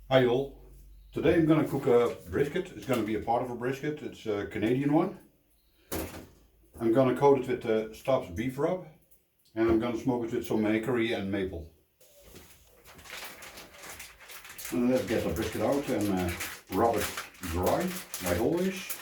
Hi all, today I'm going to cook a brisket. It's going to be a part of a brisket. It's a Canadian one. I'm going to coat it with Stubb's beef rub and I'm going to smoke it with some hickory and maple. And let's get the brisket out and rub it dry, like always.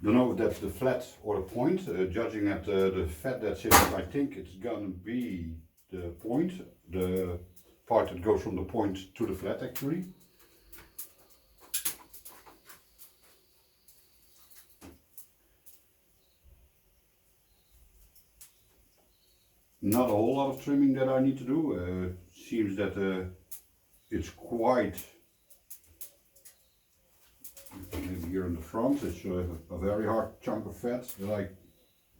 Don't know if that's the flat or the point, judging at the fat that's in it. I think it's gonna be the point, the part that goes from the point to the flat actually. Not a whole lot of trimming that I need to do. Seems that it's quite, maybe here in the front, it's a very hard chunk of fat that I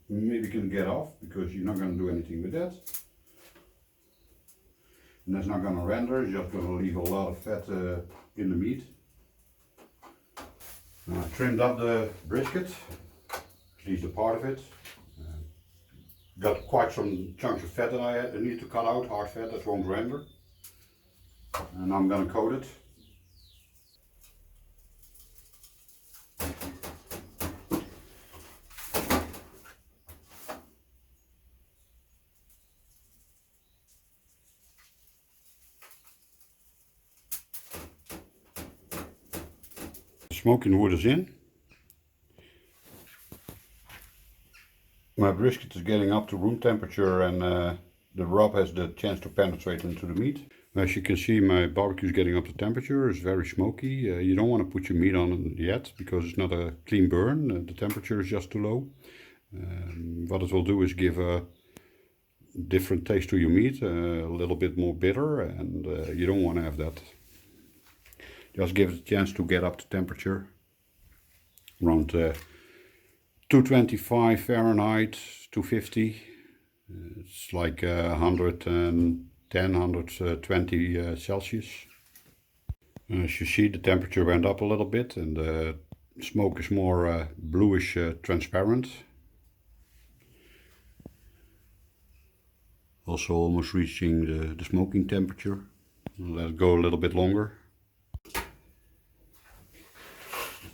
maybe can get off, because you're not going to do anything with that. And that's not going to render, it's just going to leave a lot of fat in the meat. I trimmed up the brisket, at least a part of it. Got quite some chunks of fat that I need to cut out, hard fat that won't render. And I'm going to coat it. Smoking wood is in. My brisket is getting up to room temperature and the rub has the chance to penetrate into the meat. As you can see, my barbecue is getting up to temperature. It's very smoky. You don't want to put your meat on it yet because it's not a clean burn. The temperature is just too low. What it will do is give a different taste to your meat, a little bit more bitter, and you don't want to have that. Just give it a chance to get up to temperature, around 225 Fahrenheit, 250. It's like 110, 120 Celsius. As you see, the temperature went up a little bit and the smoke is more bluish transparent. Also almost reaching the smoking temperature. Let it go a little bit longer.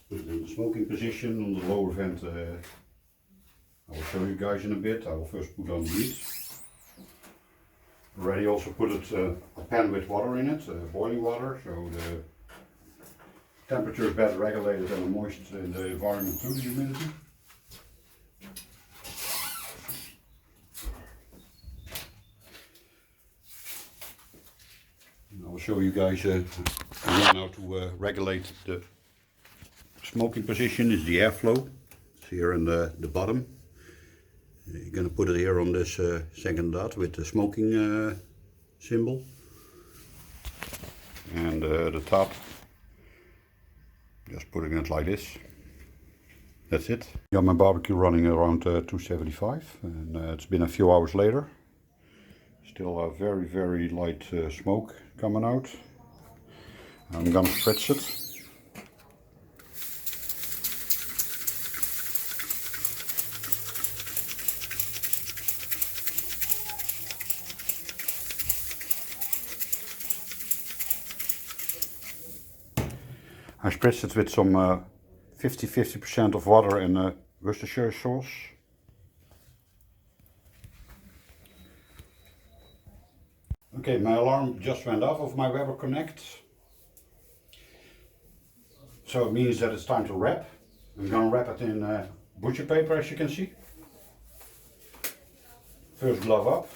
Put it in the smoking position on the lower vent. I will show you guys in a bit. I will first put on the meat. Already also put it a pan with water in it, boiling water, so the temperature is better regulated than the moisture in the environment too, the humidity. And I will show you guys again how to regulate the smoking position. Is the airflow. It's here in the bottom. You're going to put it here on this second dot with the smoking symbol. And the top, just putting it like this. That's it. Got my barbecue running around 275 and it's been a few hours later. Still a very, very light smoke coming out. I'm going to spritz it. I spritz it with some 50% of water and Worcestershire sauce. Okay, my alarm just went off of my Weber Connect. So it means that it's time to wrap. I'm going to wrap it in butcher paper, as you can see. First glove up.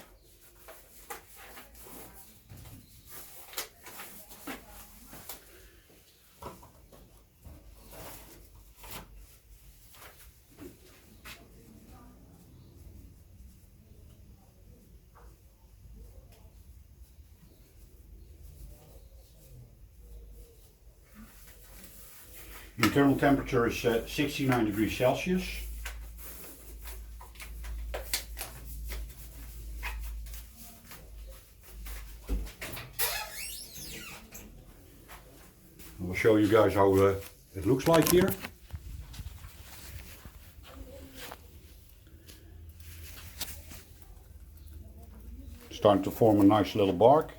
Internal temperature is 69 degrees Celsius. I will show you guys how it looks like here. starting to form a nice little bark.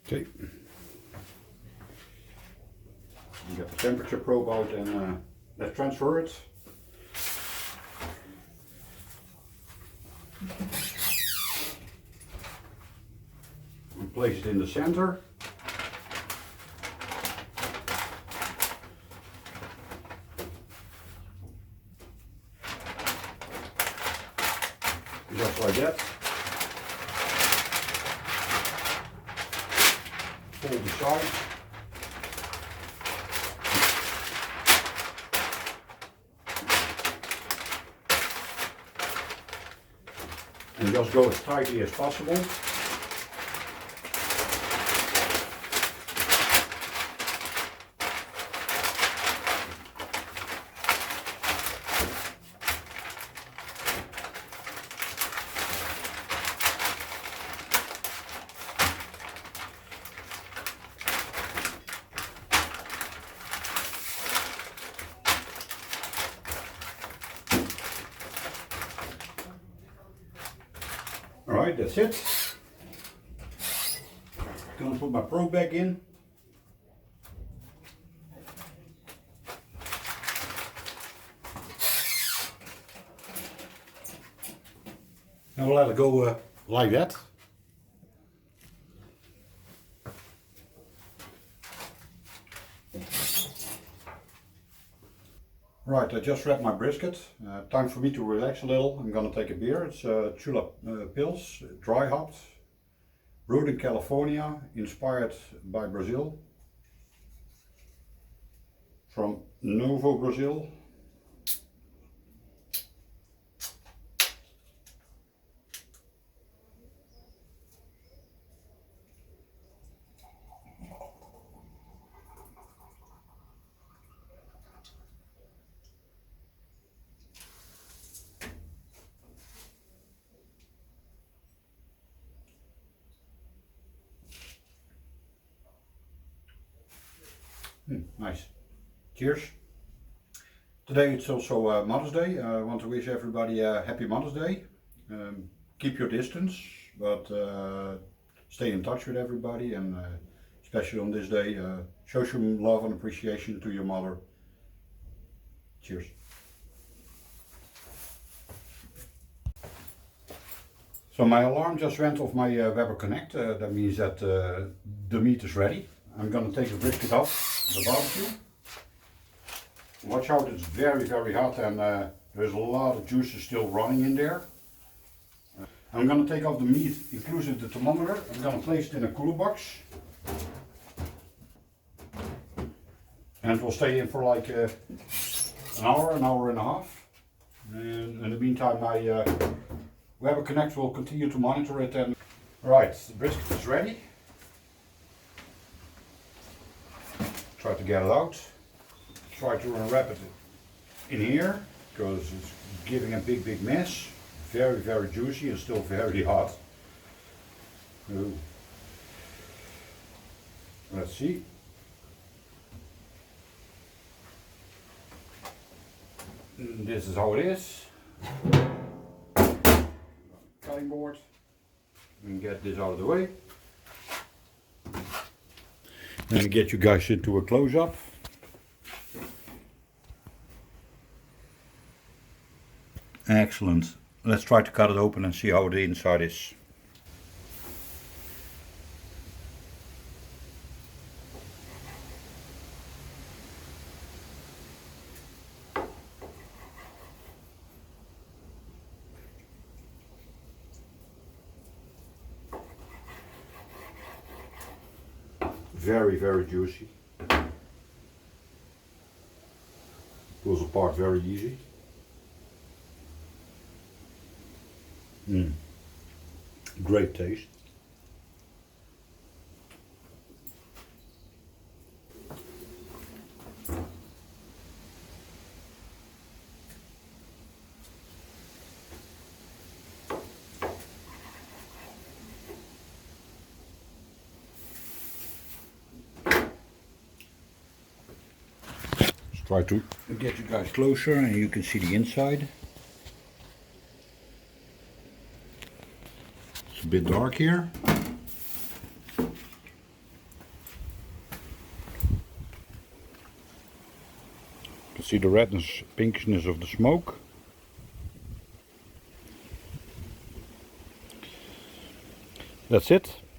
Okay. Get the temperature probe out and let's transfer it. And place it in the center. Just like that. Fold the sides. And just go as tightly as possible. Alright, that's it. Gonna put my probe back in. And we'll let it go like that. Right, I just wrapped my brisket. Time for me to relax a little. I'm gonna take a beer. It's Chula Pils, dry hopped, brewed in California, inspired by Brazil. From Novo, Brazil. Nice. Cheers. Today it's also Mother's Day. I want to wish everybody a happy Mother's Day. Keep your distance, but stay in touch with everybody, and especially on this day, show some love and appreciation to your mother. Cheers. So my alarm just went off my Weber Connect. That means that the meat is ready. I'm going to take the brisket off the barbecue. Watch out, it's very, very hot, and there's a lot of juices still running in there. I'm going to take off the meat, inclusive the thermometer. I'm going to place it in a cooler box. And it will stay in for like an hour and a half. And in the meantime, my Weber Connect will continue to monitor it. And right, the brisket is ready. Try to get it out. Try to unwrap it in here because it's giving a big mess. Very, very juicy and still very hot. Ooh. Let's see. This is how it is. Cutting board. We can get this out of the way. And get you guys into a close-up. Excellent. Let's try to cut it open and see how the inside is. Very, very juicy. Pulls apart very easy. Great taste. Try to get you guys closer and you can see the inside. It's a bit dark here. You can see the redness, pinkness of the smoke. That's it.